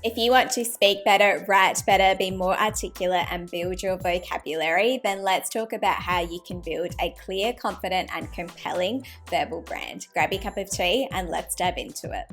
If you want to speak better, write better, be more articulate, and build your vocabulary, then let's talk about how you can build a clear, confident, and compelling verbal brand. Grab your cup of tea and let's dive into it.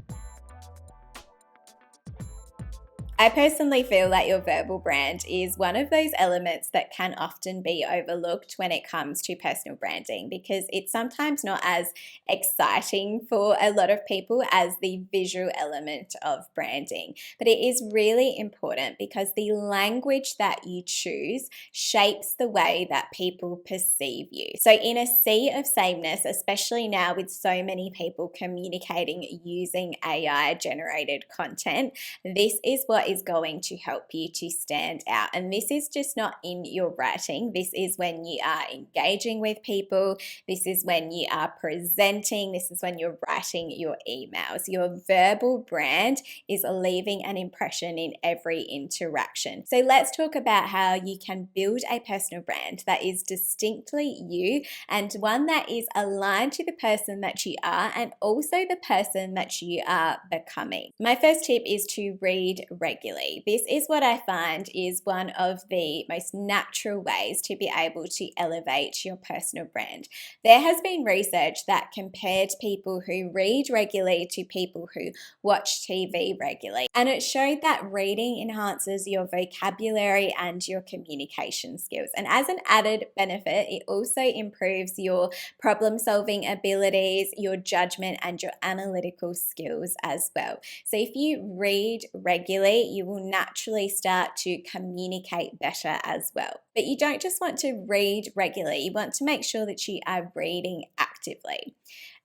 I personally feel that your verbal brand is one of those elements that can often be overlooked when it comes to personal branding because it's sometimes not as exciting for a lot of people as the visual element of branding. But it is really important because the language that you choose shapes the way that people perceive you. So, in a sea of sameness, especially now with so many people communicating using AI generated content, this is what is going to help you to stand out. And this is just not in your writing. This is when you are engaging with people. This is when you are presenting. This is when you're writing your emails. Your verbal brand is leaving an impression in every interaction. So let's talk about how you can build a personal brand that is distinctly you and one that is aligned to the person that you are and also the person that you are becoming. My first tip is to read regularly. This is what I find is one of the most natural ways to be able to elevate your personal brand. There has been research that compared people who read regularly to people who watch TV regularly, and it showed that reading enhances your vocabulary and your communication skills. And as an added benefit, it also improves your problem-solving abilities, your judgment, and your analytical skills as well. So if you read regularly, you will naturally start to communicate better as well. But you don't just want to read regularly, you want to make sure that you are reading actively.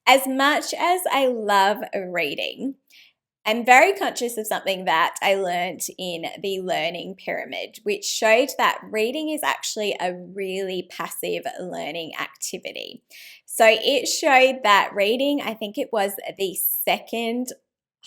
As much as I love reading, I'm very conscious of something that I learned in the learning pyramid, which showed that reading is actually a really passive learning activity. So it showed that reading, I think it was the second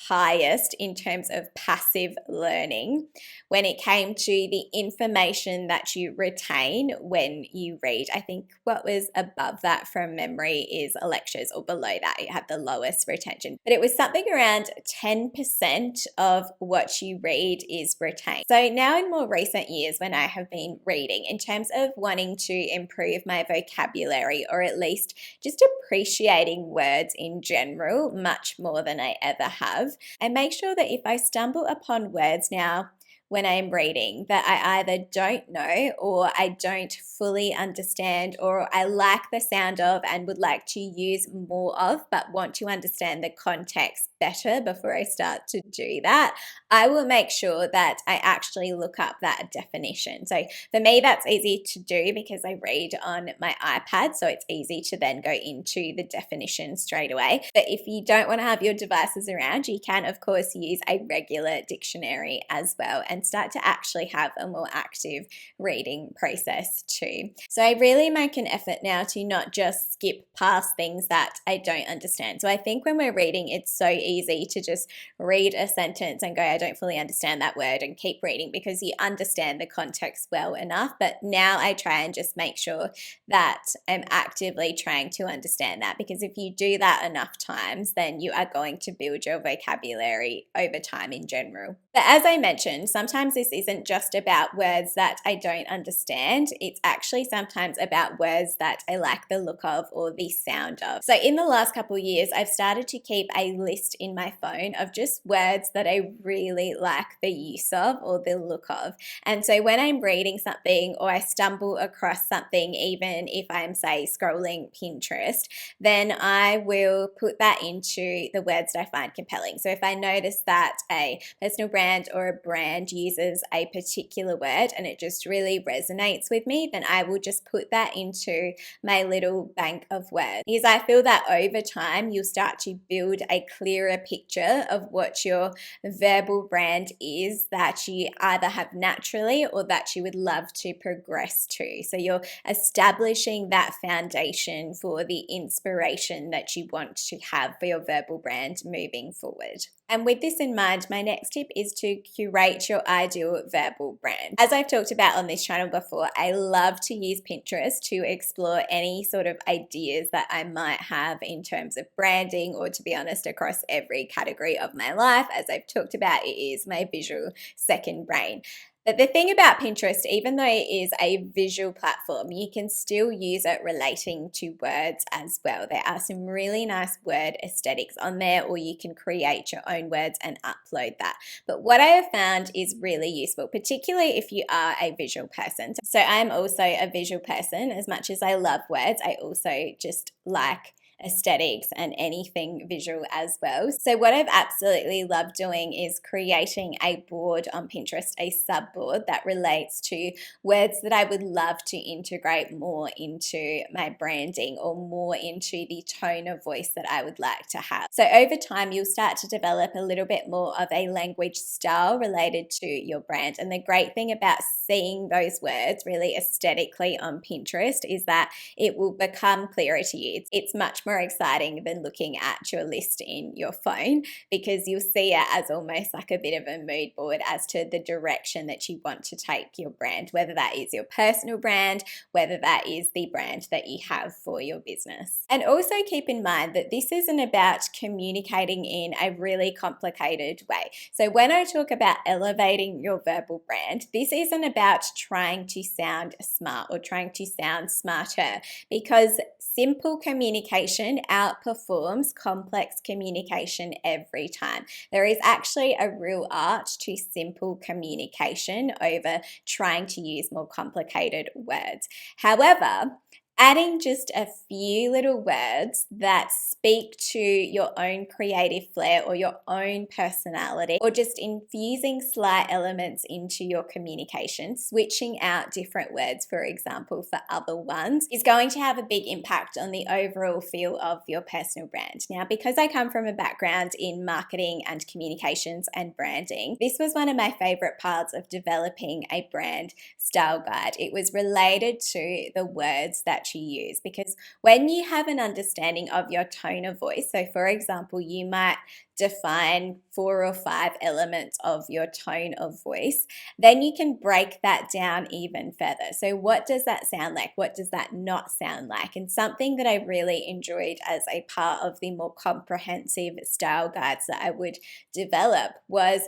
highest in terms of passive learning when it came to the information that you retain when you read. I think what was above that from memory is lectures, or below that it had the lowest retention, but it was something around 10% of what you read is retained. So now in more recent years when I have been reading, in terms of wanting to improve my vocabulary or at least just appreciating words in general much more than I ever have, and make sure that if I stumble upon words now when I'm reading that I either don't know or I don't fully understand or I like the sound of and would like to use more of but want to understand the context better before I start to do that, I will make sure that I actually look up that definition. So for me, that's easy to do because I read on my iPad, so it's easy to then go into the definition straight away. But if you don't want to have your devices around, you can of course use a regular dictionary as well and start to actually have a more active reading process too. So I really make an effort now to not just skip past things that I don't understand. So I think when we're reading, it's so easy to just read a sentence and go, I don't fully understand that word, and keep reading because you understand the context well enough. But now I try and just make sure that I'm actively trying to understand that, because if you do that enough times, then you are going to build your vocabulary over time in general. But as I mentioned, sometimes this isn't just about words that I don't understand. It's actually sometimes about words that I like the look of or the sound of. So in the last couple of years, I've started to keep a list in my phone of just words that I really like the use of or the look of. And so when I'm reading something or I stumble across something, even if I'm, say, scrolling Pinterest, then I will put that into the words that I find compelling. So if I notice that a personal brand or a brand uses a particular word and it just really resonates with me, then I will just put that into my little bank of words. Because I feel that over time, you'll start to build a clearer picture of what your verbal brand is that you either have naturally or that you would love to progress to. So you're establishing that foundation for the inspiration that you want to have for your verbal brand moving forward. And with this in mind, my next tip is to curate your ideal verbal brand. As I've talked about on this channel before, I love to use Pinterest to explore any sort of ideas that I might have in terms of branding, or to be honest, across every category of my life. As I've talked about, it is my visual second brain. But the thing about Pinterest, even though it is a visual platform, you can still use it relating to words as well. There are some really nice word aesthetics on there, or you can create your own words and upload that. But what I have found is really useful, particularly if you are a visual person. So I'm also a visual person. As much as I love words, I also just like aesthetics and anything visual as well. So what I've absolutely loved doing is creating a board on Pinterest, a subboard that relates to words that I would love to integrate more into my branding, or more into the tone of voice that I would like to have. So over time, you'll start to develop a little bit more of a language style related to your brand. And the great thing about seeing those words really aesthetically on Pinterest is that it will become clearer to you. It's much more exciting than looking at your list in your phone, because you'll see it as almost like a bit of a mood board as to the direction that you want to take your brand, whether that is your personal brand, whether that is the brand that you have for your business. And also keep in mind that this isn't about communicating in a really complicated way. So when I talk about elevating your verbal brand, this isn't about trying to sound smart or trying to sound smarter, because simple communication outperforms complex communication every time. There is actually a real art to simple communication over trying to use more complicated words. However, adding just a few little words that speak to your own creative flair or your own personality, or just infusing slight elements into your communication, switching out different words, for example, for other ones, is going to have a big impact on the overall feel of your personal brand. Now, because I come from a background in marketing and communications and branding, this was one of my favorite parts of developing a brand style guide. It was related to the words that you use, because when you have an understanding of your tone of voice, so for example, you might define 4 or 5 elements of your tone of voice, then you can break that down even further. So what does that sound like? What does that not sound like? And something that I really enjoyed as a part of the more comprehensive style guides that I would develop was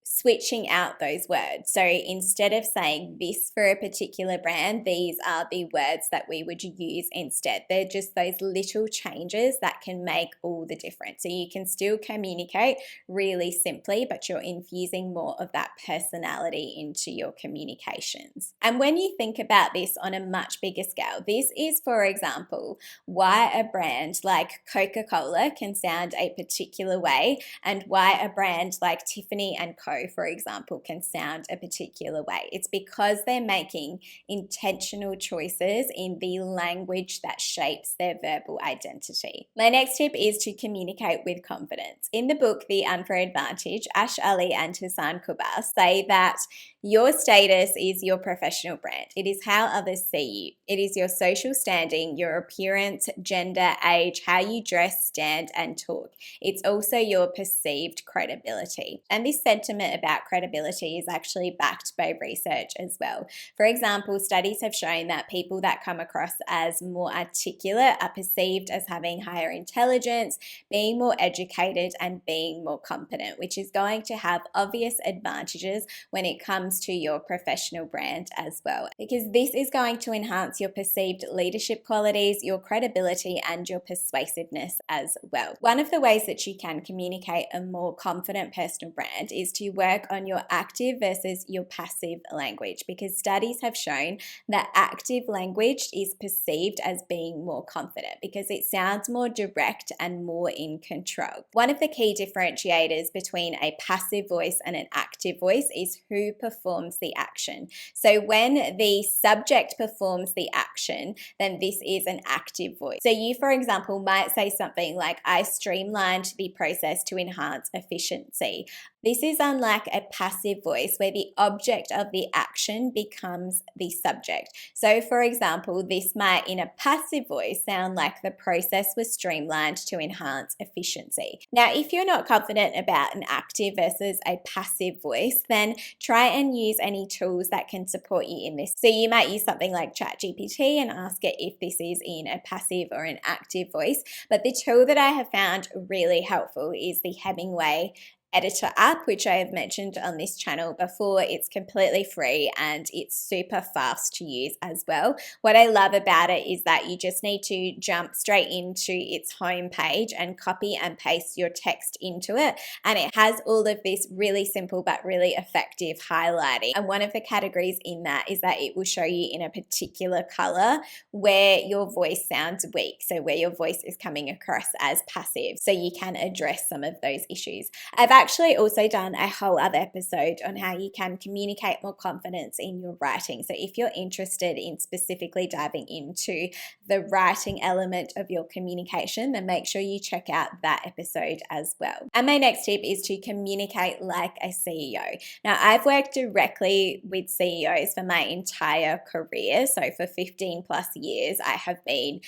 switching out those words. So instead of saying this for a particular brand, these are the words that we would use instead. They're just those little changes that can make all the difference. So you can still communicate really simply, but you're infusing more of that personality into your communications. And when you think about this on a much bigger scale, this is, for example, why a brand like Coca-Cola can sound a particular way, and why a brand like Tiffany & Co, for example, can sound a particular way. It's because they're making intentional choices in the language that shapes their verbal identity. My next tip is to communicate with confidence. In the book, The Unfair Advantage, Ash Ali and Hassan Kubar say that your status is your professional brand. It is how others see you. It is your social standing, your appearance, gender, age, how you dress, stand, and talk. It's also your perceived credibility. And this sentiment about credibility is actually backed by research as well. For example, studies have shown that people that come across as more articulate are perceived as having higher intelligence, being more educated, and being more competent, which is going to have obvious advantages when it comes to your professional brand as well, because this is going to enhance your perceived leadership qualities, your credibility, and your persuasiveness as well. One of the ways that you can communicate a more confident personal brand is to work on your active versus your passive language, because studies have shown that active language is perceived as being more confident because it sounds more direct and more in control. One of the key differentiators between a passive voice and an active voice is who performs the action. So when the subject performs the action, then this is an active voice. So you, for example, might say something like, I streamlined the process to enhance efficiency. This is unlike a passive voice where the object of the action becomes the subject. So, for example, this might in a passive voice sound like the process was streamlined to enhance efficiency. Now, if you're not confident about an active versus a passive voice, then try and use any tools that can support you in this. So, you might use something like ChatGPT and ask it if this is in a passive or an active voice. But the tool that I have found really helpful is the Hemingway editor app, which I have mentioned on this channel before. It's completely free and it's super fast to use as well. What I love about it is that you just need to jump straight into its home page and copy and paste your text into it, and it has all of this really simple but really effective highlighting. And one of the categories in that is that it will show you in a particular color where your voice sounds weak, so where your voice is coming across as passive, so you can address some of those issues. I've actually also done a whole other episode on how you can communicate more confidence in your writing. So if you're interested in specifically diving into the writing element of your communication, then make sure you check out that episode as well. And my next tip is to communicate like a CEO. Now, I've worked directly with CEOs for my entire career. So for 15 plus years, I have been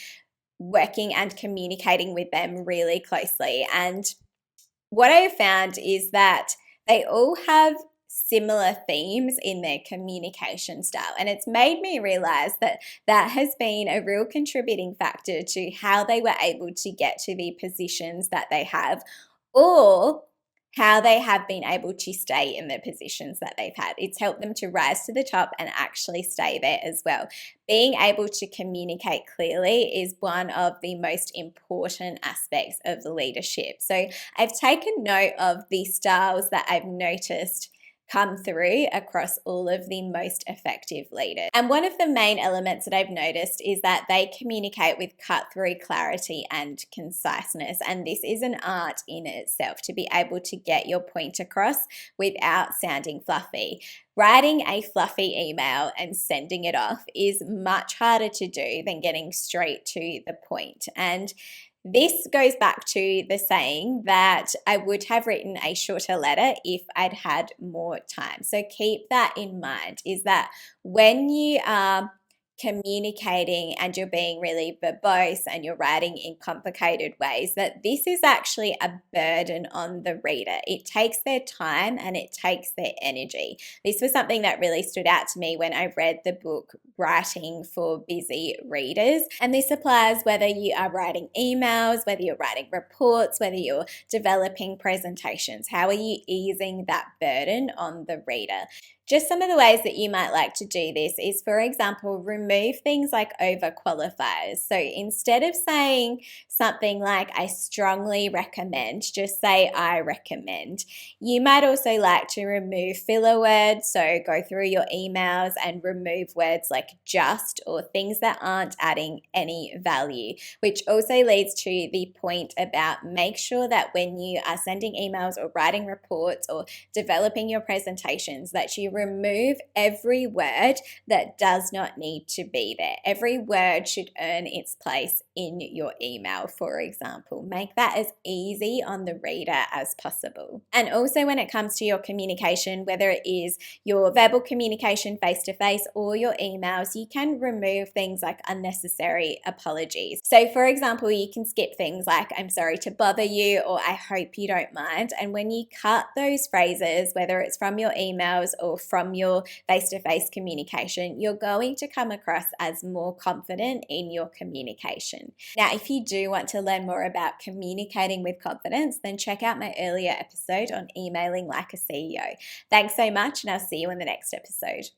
working and communicating with them really closely. And what I have found is that they all have similar themes in their communication style. And it's made me realize that that has been a real contributing factor to how they were able to get to the positions that they have, or how they have been able to stay in the positions that they've had. It's helped them to rise to the top and actually stay there as well. Being able to communicate clearly is one of the most important aspects of leadership. So I've taken note of the styles that I've noticed come through across all of the most effective leaders. And one of the main elements that I've noticed is that they communicate with cut-through clarity and conciseness. And this is an art in itself, to be able to get your point across without sounding fluffy. Writing a fluffy email and sending it off is much harder to do than getting straight to the point. And this goes back to the saying that I would have written a shorter letter if I'd had more time. So keep that in mind, is that when you are communicating and you're being really verbose and you're writing in complicated ways, that this is actually a burden on the reader. It takes their time and it takes their energy. This was something that really stood out to me when I read the book Writing for Busy Readers. And this applies whether you are writing emails, whether you're writing reports, whether you're developing presentations. How are you easing that burden on the reader? Just some of the ways that you might like to do this is, for example, remove things like overqualifiers. So instead of saying something like I strongly recommend, just say I recommend. You might also like to remove filler words. So go through your emails and remove words like just or things that aren't adding any value, which also leads to the point about make sure that when you are sending emails or writing reports or developing your presentations, that you remove every word that does not need to be there. Every word should earn its place in your email, for example. Make that as easy on the reader as possible. And also when it comes to your communication, whether it is your verbal communication face-to-face or your emails, you can remove things like unnecessary apologies. So for example, you can skip things like I'm sorry to bother you or I hope you don't mind. And when you cut those phrases, whether it's from your emails or from your face-to-face communication, you're going to come across as more confident in your communication. Now, if you do want to learn more about communicating with confidence, then check out my earlier episode on emailing like a CEO. Thanks so much, and I'll see you in the next episode.